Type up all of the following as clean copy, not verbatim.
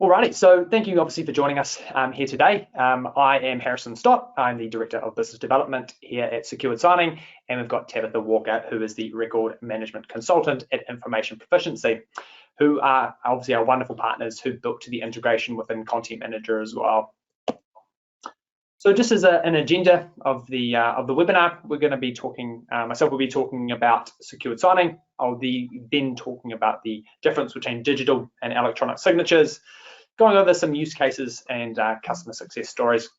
Alrighty, so thank you obviously for joining us here today. I am Harrison Stott. I'm the Director of Business Development here at Secured Signing, and we've got Tabitha Walker, who is the Record Management Consultant at Information Proficiency, who are obviously our wonderful partners who built the integration within Content Manager as well. So just as an agenda of the webinar, we're going to be talking, myself will be talking about secured signing. I'll be then talking about the difference between digital and electronic signatures, going over some use cases and customer success stories.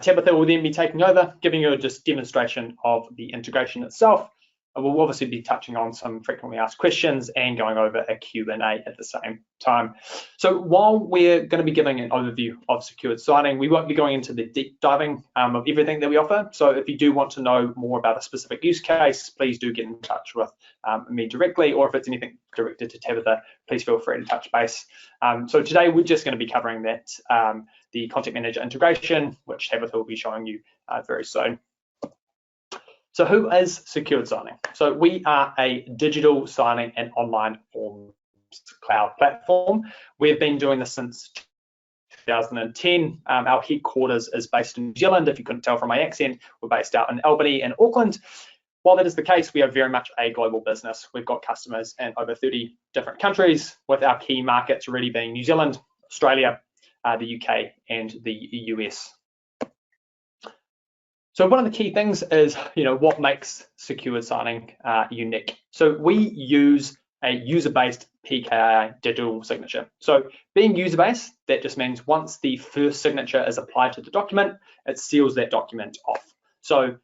Tabitha will then be taking over, giving you a just demonstration of the integration itself. We'll obviously be touching on some frequently asked questions and going over a Q&A at the same time. So while we're going to be giving an overview of secured signing, we won't be going into the deep diving of everything that we offer. So if you do want to know more about a specific use case, please do get in touch with me directly, or if it's anything directed to Tabitha, please feel free to touch base. So today we're just going to be covering that, the Content Manager integration, which Tabitha will be showing you very soon. So who is secured signing? So we are a digital signing and online forms cloud platform. We've been doing this since 2010. Our headquarters is based in New Zealand. If you couldn't tell from my accent, we're based out in Albany and Auckland. While that is the case, we are very much a global business. We've got customers in over 30 different countries, with our key markets really being New Zealand, Australia, the UK, and the US. So one of the key things is, what makes secured signing unique. So we use a user-based PKI digital signature. So being user-based, that just means once the first signature is applied to the document, it seals that document off. So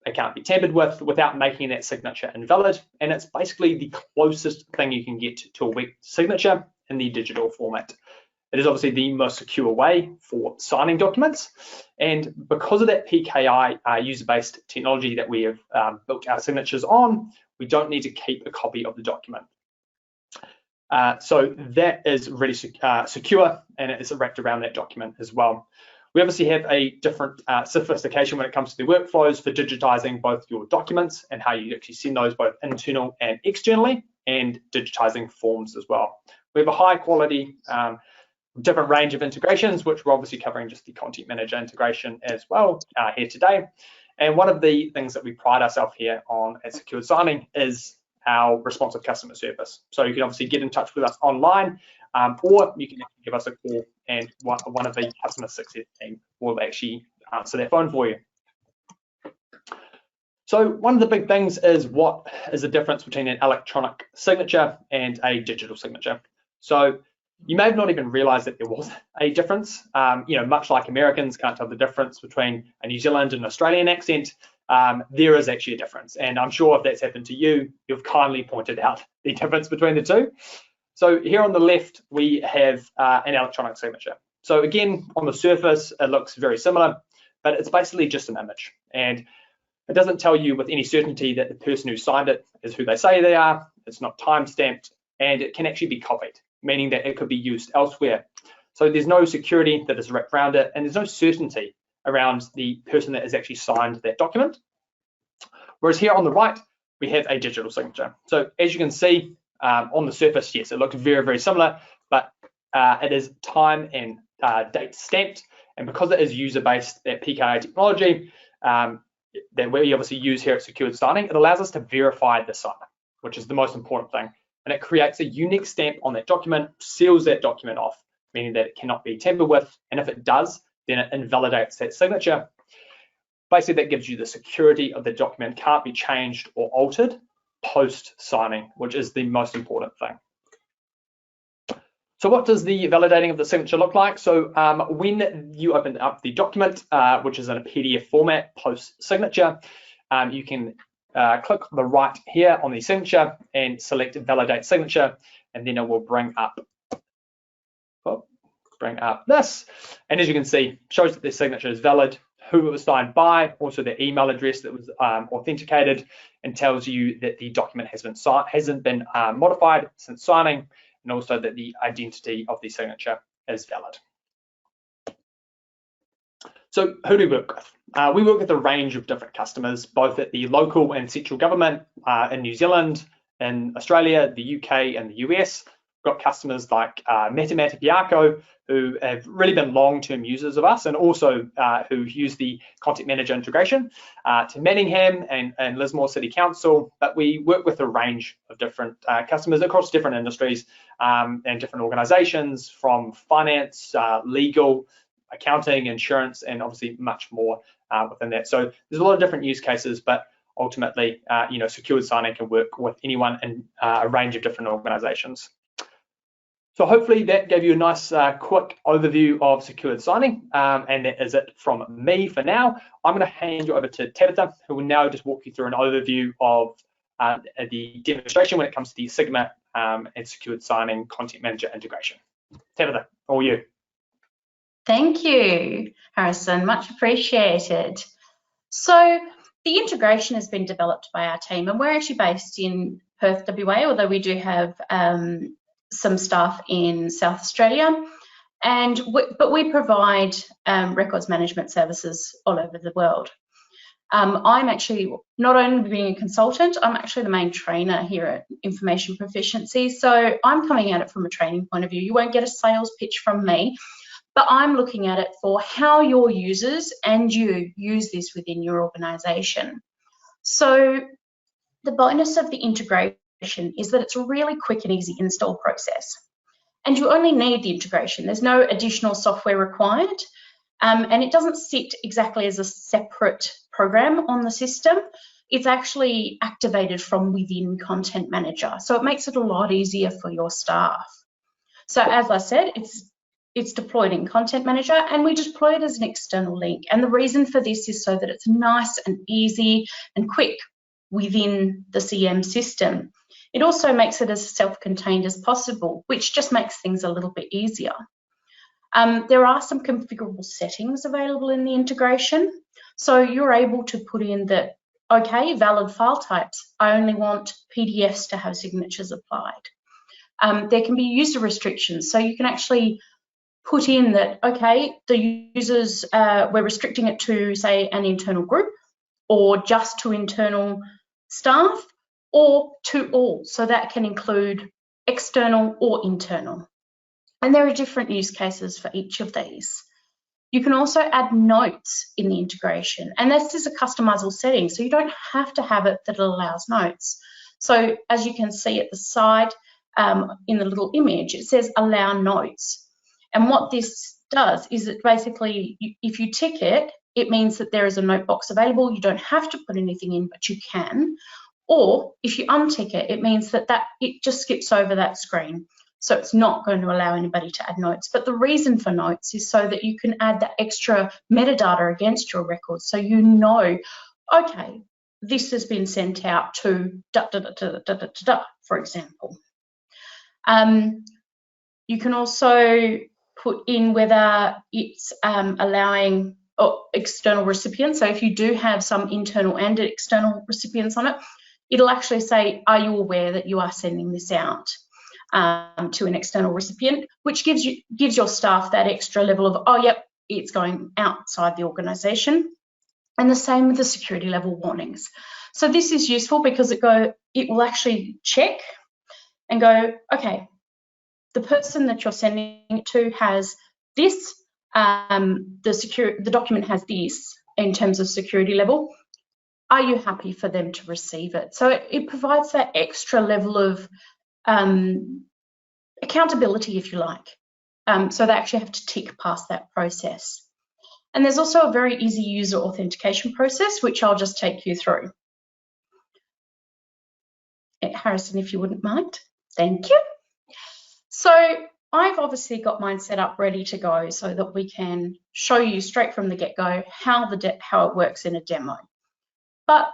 it can't be tampered with without making that signature invalid. And it's basically the closest thing you can get to a wet signature in the digital format. It is obviously the most secure way for signing documents. And because of that PKI user-based technology that we have built our signatures on, we don't need to keep a copy of the document. So that is really secure, and it is wrapped around that document as well. We obviously have a different sophistication when it comes to the workflows for digitizing both your documents and how you actually send those both internal and externally, and digitizing forms as well. We have a high quality different range of integrations, which we're obviously covering just the Content Manager integration as well here today. And one of the things that we pride ourselves here on at Secured Signing is our responsive customer service. So you can obviously get in touch with us online, or you can give us a call, and one of the customer success team will actually answer that phone for you. So one of the big things is, what is the difference between an electronic signature and a digital signature? So you may have not even realized that there was a difference. Much like Americans can't tell the difference between a New Zealand and Australian accent, there is actually a difference. And I'm sure if that's happened to you, you've kindly pointed out the difference between the two. So here on the left, we have an electronic signature. So again, on the surface, it looks very similar, but it's basically just an image. And it doesn't tell you with any certainty that the person who signed it is who they say they are. It's not time-stamped, and it can actually be copied, meaning that it could be used elsewhere. So there's no security that is wrapped around it, and there's no certainty around the person that has actually signed that document. Whereas here on the right, we have a digital signature. So as you can see on the surface, yes, it looks very, very similar, but it is time and date stamped. And because it is user-based, that PKI technology that we obviously use here at Secured Signing, it allows us to verify the signer, which is the most important thing. And it creates a unique stamp on that document, seals that document off, meaning that it cannot be tampered with. And if it does, then it invalidates that signature. Basically, that gives you the security of the document can't be changed or altered post-signing, which is the most important thing. So what does the validating of the signature look like? So when you open up the document, which is in a PDF format post-signature, you can click the right here on the signature and select validate signature, and then it will bring up this. And as you can see, shows that the signature is valid, who it was signed by, also the email address that was authenticated, and tells you that the document hasn't been modified since signing, and also that the identity of the signature is valid. So who do we work with? We work with a range of different customers, both at the local and central government in New Zealand, in Australia, the UK, and the US. got customers like Matematic Yaco, who have really been long-term users of us, and also who use the Content Manager integration, to Manningham and Lismore City Council. But we work with a range of different customers across different industries and different organizations, from finance, legal, accounting, insurance, and obviously much more within that. So there's a lot of different use cases, but ultimately, secured signing can work with anyone in a range of different organizations. So hopefully that gave you a nice quick overview of secured signing, and that is it from me for now. I'm going to hand you over to Tabitha, who will now just walk you through an overview of the demonstration when it comes to the Sigma and secured signing Content Manager integration. Tabitha, all you. Thank you, Harrison, much appreciated. So the integration has been developed by our team, and we're actually based in Perth, WA, although we do have some staff in South Australia, but we provide records management services all over the world. I'm actually, not only being a consultant, I'm actually the main trainer here at Information Proficiency, so I'm coming at it from a training point of view. You won't get a sales pitch from me, but I'm looking at it for how your users and you use this within your organisation. So the bonus of the integration is that it's a really quick and easy install process. And you only need the integration. There's no additional software required. And it doesn't sit exactly as a separate program on the system. It's actually activated from within Content Manager. So it makes it a lot easier for your staff. So as I said, it's deployed in Content Manager, and we deploy it as an external link. And the reason for this is so that it's nice and easy and quick within the CM system. It also makes it as self-contained as possible, which just makes things a little bit easier. There are some configurable settings available in the integration. So you're able to put in that, okay, valid file types. I only want PDFs to have signatures applied. There can be user restrictions. So you can actually put in that, okay, the users, we're restricting it to, say, an internal group, or just to internal staff, or to all. So that can include external or internal. And there are different use cases for each of these. You can also add notes in the integration, and this is a customizable setting, so you don't have to have it that it allows notes. So as you can see at the side in the little image, it says allow notes. And what this does is it basically, if you tick it, it means that there is a note box available. You don't have to put anything in, but you can. Or if you untick it, it means that it just skips over that screen. So it's not going to allow anybody to add notes. But the reason for notes is so that you can add that extra metadata against your records. So you know, okay, this has been sent out to for example. You can also put in whether it's allowing external recipients. So if you do have some internal and external recipients on it, it'll actually say, are you aware that you are sending this out to an external recipient, which gives your staff that extra level of, oh, yep, it's going outside the organisation. And the same with the security level warnings. So this is useful because it will actually check and go, okay, the person that you're sending it to has this, the document has this in terms of security level. Are you happy for them to receive it? So it provides that extra level of accountability, if you like. So they actually have to tick past that process. And there's also a very easy user authentication process, which I'll just take you through. Harrison, if you wouldn't mind. Thank you. So I've obviously got mine set up ready to go so that we can show you straight from the get-go how it works in a demo. But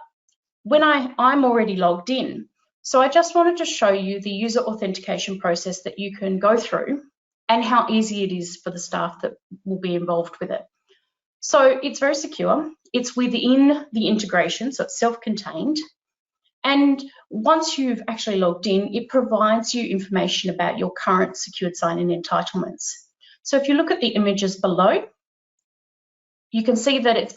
when I'm already logged in, so I just wanted to show you the user authentication process that you can go through and how easy it is for the staff that will be involved with it. So it's very secure. It's within the integration, so it's self-contained. And once you've actually logged in, it provides you information about your current secured sign-in entitlements. So if you look at the images below, you can see that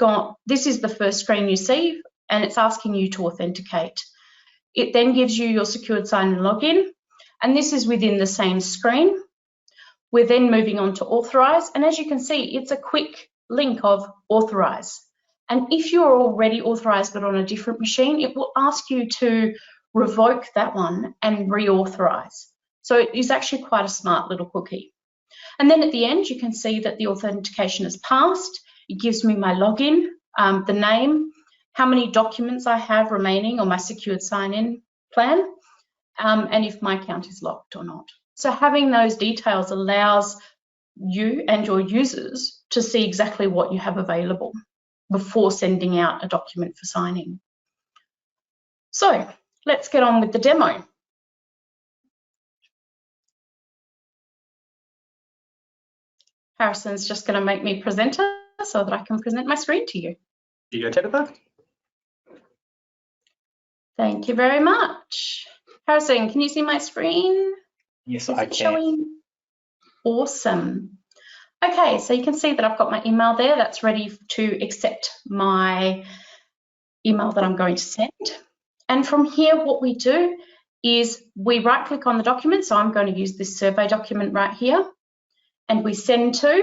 this is the first screen you see, and it's asking you to authenticate. It then gives you your secured sign-in login, And this is within the same screen. We're then moving on to authorize. And as you can see, it's a quick link of authorize. And if you're already authorized but on a different machine, it will ask you to revoke that one and reauthorize. So it is actually quite a smart little cookie. And then at the end, you can see that the authentication has passed. It gives me my login, the name, how many documents I have remaining on my secured sign-in plan, and if my account is locked or not. So having those details allows you and your users to see exactly what you have available before sending out a document for signing. So let's get on with the demo. Harrison's just going to make me presenter so that I can present my screen to you. You go, Tabitha. Thank you very much. Harrison, can you see my screen? Yes, Is I it can. showing? Awesome. Okay, so you can see that I've got my email there. That's ready to accept my email that I'm going to send. And from here, what we do is we right-click on the document. So I'm going to use this survey document right here. And we send to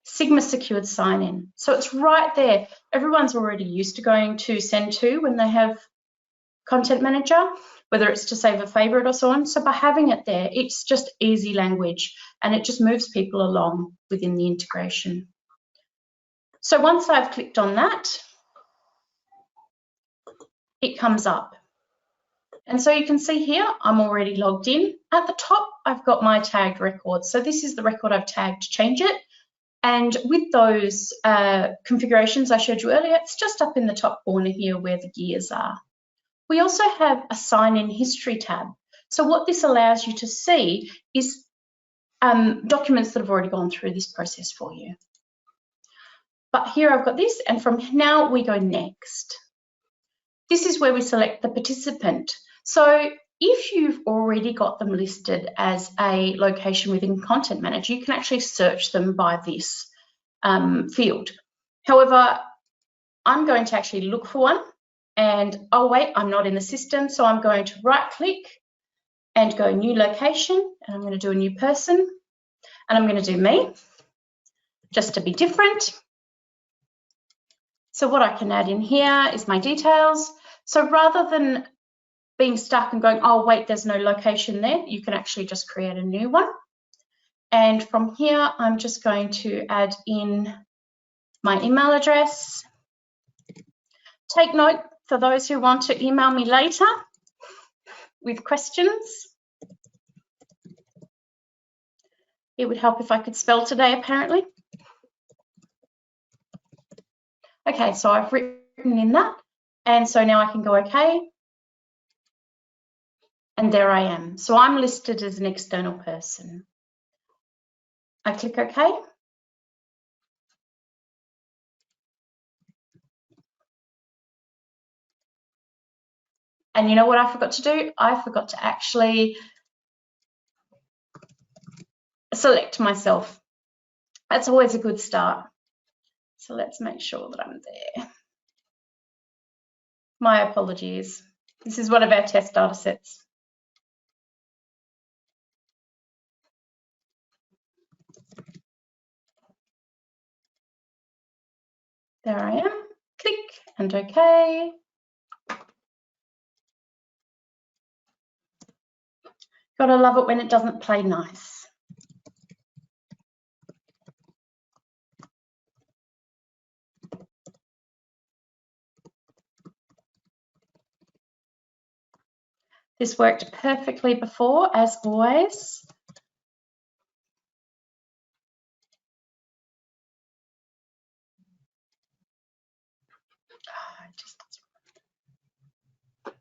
Sigma Secured Sign-In. So it's right there. Everyone's already used to going to send to when they have Content Manager, whether it's to save a favorite or so on. So by having it there, it's just easy language and it just moves people along within the integration. So once I've clicked on that, it comes up. And so you can see here, I'm already logged in. At the top, I've got my tagged record. So this is the record I've tagged to change it. And with those configurations I showed you earlier, it's just up in the top corner here where the gears are. We also have a sign-in history tab. So what this allows you to see is documents that have already gone through this process for you. But here I've got this, and from now we go next. This is where we select the participant. So if you've already got them listed as a location within Content Manager, you can actually search them by this field. However, I'm going to actually look for one and, oh wait, I'm not in the system. So I'm going to right click and go new location, and I'm going to do a new person, and I'm going to do me just to be different. So what I can add in here is my details. So rather than being stuck and going, oh wait, there's no location there, you can actually just create a new one. And from here, I'm just going to add in my email address. Take note for those who want to email me later with questions. It would help if I could spell today, apparently. Okay, so I've written in that. And so now I can go okay. And there I am. So I'm listed as an external person. I click OK. And you know what I forgot to do? I forgot to actually select myself. That's always a good start. So let's make sure that I'm there. My apologies. This is one of our test data sets. There I am. Click and OK. Gotta love it when it doesn't play nice. This worked perfectly before, as always.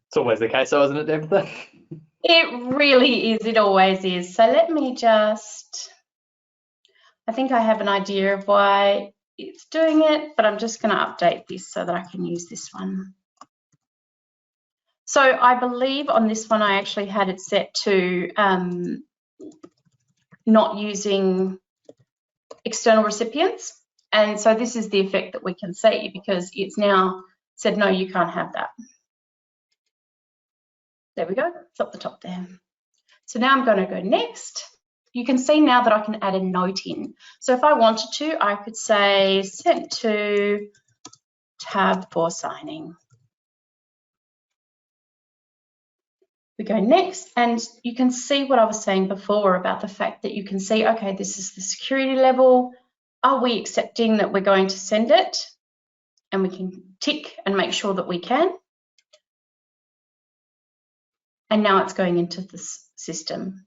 It's always the case, though, isn't it, Tabitha? It really is. It always is. So let me just, I think I have an idea of why it's doing it, but I'm just going to update this so that I can use this one. So I believe on this one, I actually had it set to not using external recipients. And so this is the effect that we can see because it's now said, no, you can't have that. There we go, it's up the top there. So now I'm going to go next. You can see now that I can add a note in. So if I wanted to, I could say sent to tab for signing. We go next, and you can see what I was saying before about the fact that you can see, okay, this is the security level. Are we accepting that we're going to send it? And we can tick and make sure that we can. And now it's going into the system.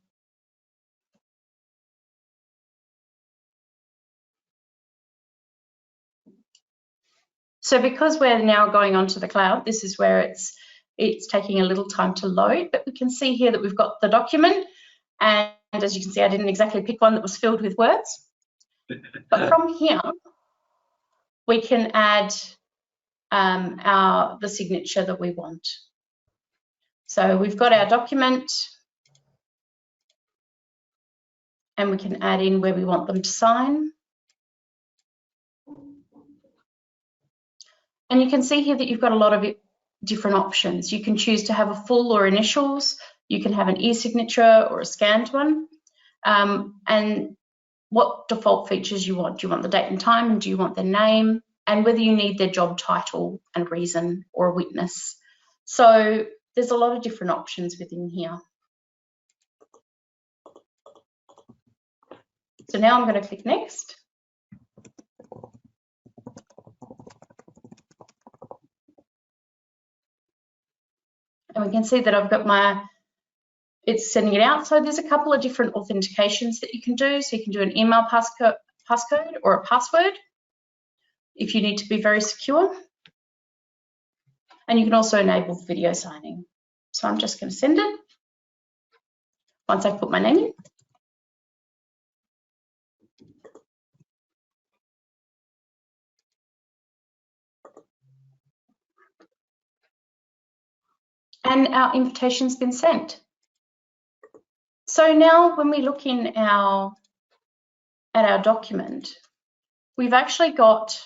So because we're now going onto the cloud, this is where it's taking a little time to load, but we can see here that we've got the document. And as you can see, I didn't exactly pick one that was filled with words. But from here, we can add the signature that we want. So we've got our document, and we can add in where we want them to sign. And you can see here that you've got a lot of different options. You can choose to have a full or initials. You can have an e-signature or a scanned one. And what default features you want. Do you want the date and time, and do you want their name, and whether you need their job title and reason or a witness. So there's a lot of different options within here. So now I'm going to click next. And we can see that I've got it's sending it out. So there's a couple of different authentications that you can do. So you can do an email passcode or a password if you need to be very secure. And you can also enable video signing. So I'm just going to send it once I've put my name in. And our invitation's been sent. So now when we look in at our document, we've actually got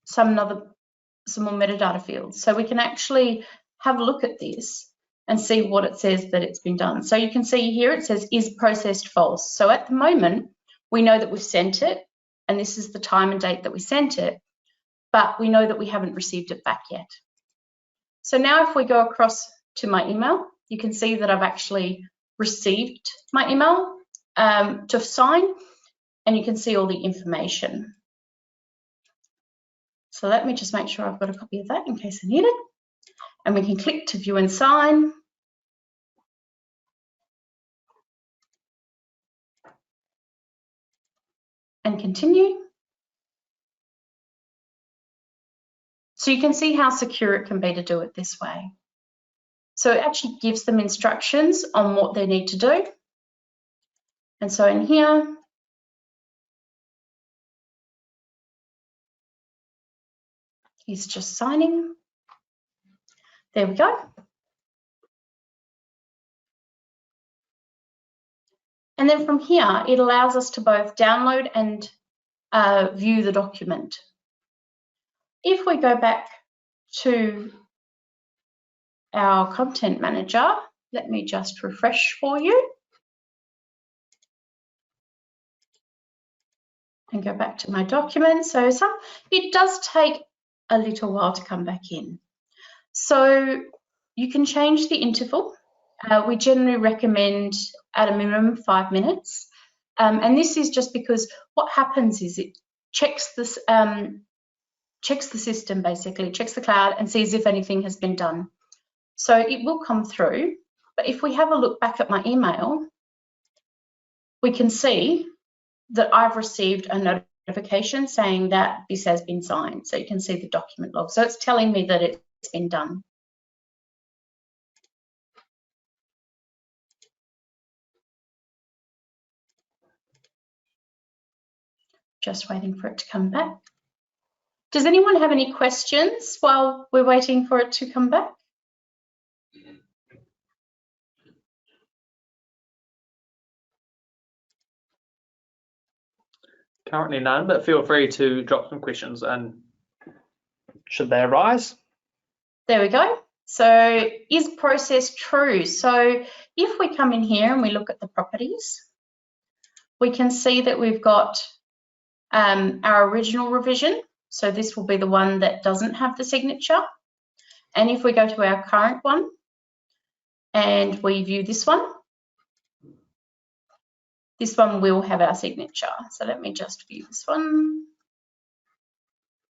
some more metadata fields. So we can actually have a look at this and see what it says that it's been done. So you can see here it says is processed false. So at the moment, we know that we've sent it, and this is the time and date that we sent it, but we know that we haven't received it back yet. So now if we go across to my email, you can see that I've actually received my email to sign, and you can see all the information. So let me just make sure I've got a copy of that in case I need it. And we can click to view and sign. And continue. So you can see how secure it can be to do it this way. So it actually gives them instructions on what they need to do. And so in here, he's just signing. There we go. And then from here, it allows us to both download and view the document. If we go back to our content manager, let me just refresh for you. And go back to my document. So it does take a little while to come back in. So you can change the interval. We generally recommend at a minimum 5 minutes. And this is just because what happens is it checks this, checks the system basically, checks the cloud and sees if anything has been done. So it will come through. But if we have a look back at my email, we can see that I've received a notification saying that this has been signed. So you can see the document log. So it's telling me that it's been done. Just waiting for it to come back. Does anyone have any questions while we're waiting for it to come back? Currently none, but feel free to drop some questions and should they arise. There we go. So is process true? So if we come in here and we look at the properties, we can see that we've got our original revision. So this will be the one that doesn't have the signature. And if we go to our current one and we view this one will have our signature. So let me just view this one.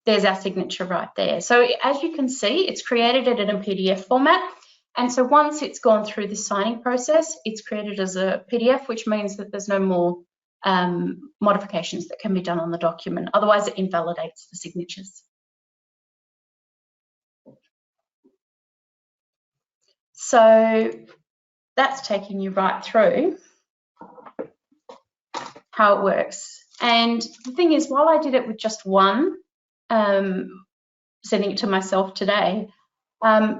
There's our signature right there. So as you can see, it's created it in a PDF format. And so once it's gone through the signing process, it's created as a PDF, which means that there's no more modifications that can be done on the document. Otherwise, it invalidates the signatures. So that's taking you right through how it works. And the thing is, while I did it with just one, sending it to myself today,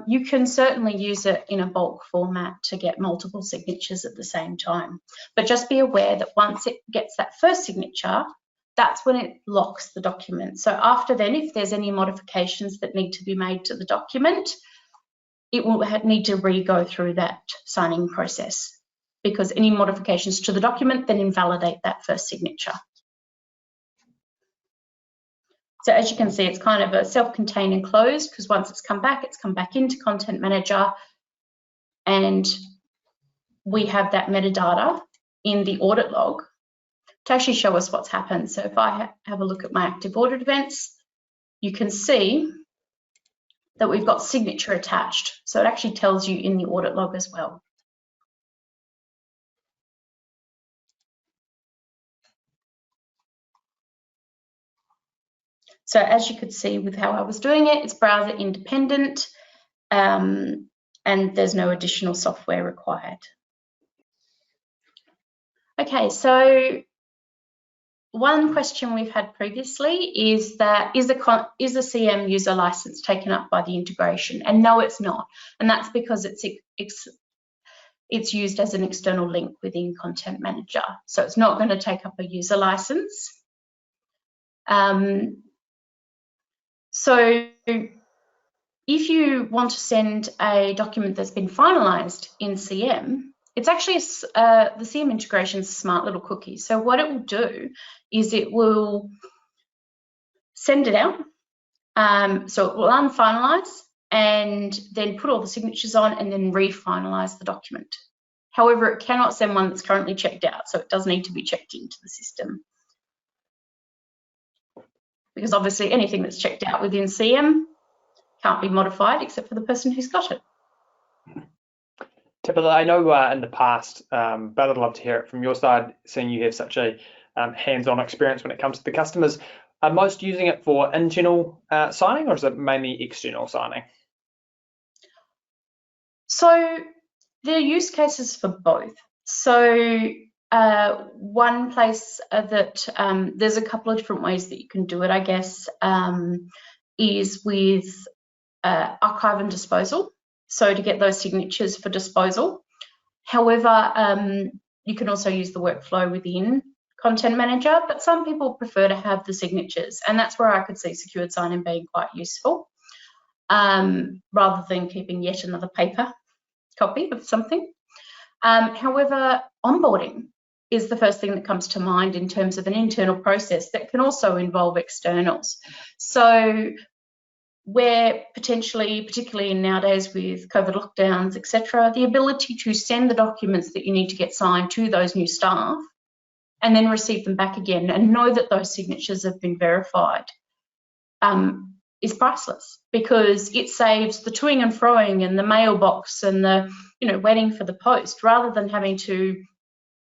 you can certainly use it in a bulk format to get multiple signatures at the same time. But just be aware that once it gets that first signature, that's when it locks the document. So after then, if there's any modifications that need to be made to the document, it will need to re-go through that signing process, because any modifications to the document then invalidate that first signature. So as you can see, it's kind of a self-contained and closed, because once it's come back into Content Manager, and we have that metadata in the audit log to actually show us what's happened. So if I have a look at my active audit events, you can see that we've got signature attached. So it actually tells you in the audit log as well. So as you could see with how I was doing it, it's browser independent, and there's no additional software required. Okay, so one question we've had previously is that is the CM user license taken up by the integration? And no, it's not. And that's because it's used as an external link within Content Manager. So it's not going to take up a user license. So if you want to send a document that's been finalized in CM, it's actually the CM integration is a smart little cookie. So what it will do is it will send it out. So it will unfinalize and then put all the signatures on and then refinalize the document. However, it cannot send one that's currently checked out, so it does need to be checked into the system. Because obviously anything that's checked out within CM can't be modified except for the person who's got it. Tabitha, I know in the past, but I'd love to hear it from your side, seeing you have such a hands-on experience when it comes to the customers. Are most using it for internal signing, or is it mainly external signing? So there are use cases for both. So one place that there's a couple of different ways that you can do it, I guess, is with archive and disposal. So to get those signatures for disposal. However, you can also use the workflow within Content Manager, but some people prefer to have the signatures, and that's where I could see secured sign-in being quite useful, rather than keeping yet another paper copy of something. However, onboarding is the first thing that comes to mind in terms of an internal process that can also involve externals. So where potentially, particularly nowadays with COVID lockdowns, etc., the ability to send the documents that you need to get signed to those new staff and then receive them back again and know that those signatures have been verified is priceless, because it saves the toing and froing and the mailbox and the, waiting for the post, rather than having to,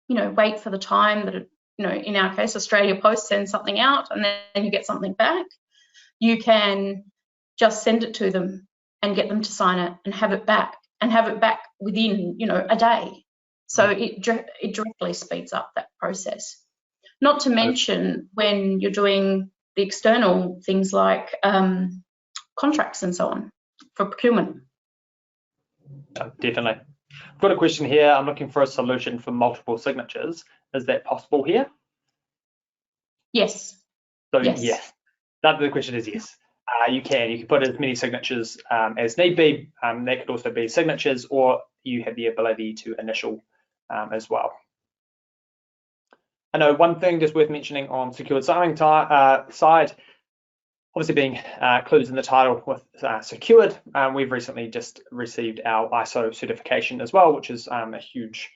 wait for the time that, in our case, Australia Post sends something out and then you get something back. You can just send it to them and get them to sign it and have it back within, a day. So it directly speeds up that process. Not to mention when you're doing the external things like contracts and so on for procurement. Definitely. I've got a question here. I'm looking for a solution for multiple signatures. Is that possible here? Yes. So yes. Yeah, that the question is yes. You can put as many signatures as need be. That could also be signatures, or you have the ability to initial as well. I know one thing just worth mentioning on secured signing side, obviously being included in the title with secured, we've recently just received our ISO certification as well, which is a huge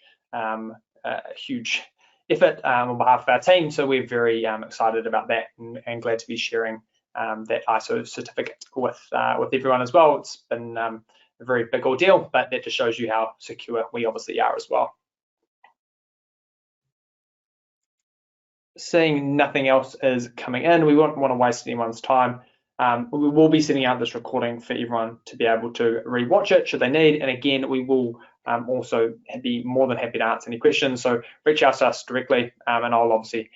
effort on behalf of our team. So we're very excited about that and glad to be sharing that ISO certificate with everyone as well. It's been a very big ordeal, but that just shows you how secure we obviously are as well. Seeing nothing else is coming in, we won't want to waste anyone's time. We will be sending out this recording for everyone to be able to re-watch it should they need. And again, we will also be more than happy to answer any questions. So reach out to us directly, and I'll obviously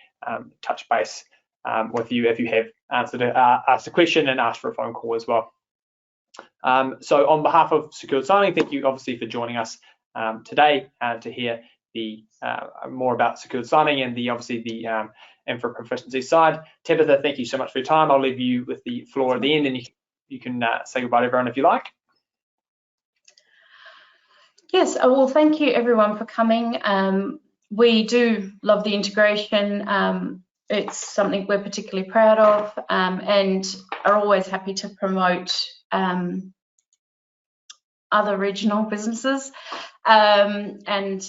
touch base with you if you have asked a question and asked for a phone call as well. So on behalf of Secured Signing, thank you obviously for joining us today to hear more about secured signing and obviously the infra proficiency side. Tabitha, thank you so much for your time. I'll leave you with the floor at the end, and you can say goodbye to everyone if you like. Yes, well, thank you everyone for coming. We do love the integration. It's something we're particularly proud of, and are always happy to promote other regional businesses. And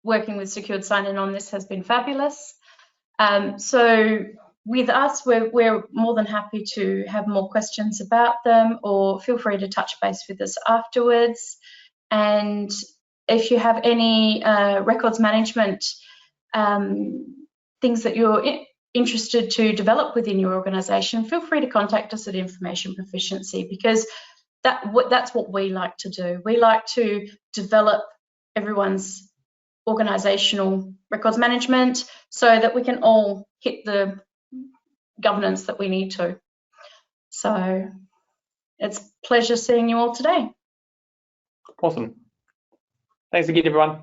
working with Secured Sign-In on this has been fabulous. So with us, we're more than happy to have more questions about them, or feel free to touch base with us afterwards. And if you have any records management things that you're interested to develop within your organisation, feel free to contact us at Information Proficiency, because that's what we like to do. We like to develop everyone's organisational records management so that we can all hit the governance that we need to. So it's a pleasure seeing you all today. Awesome. Thanks again, everyone.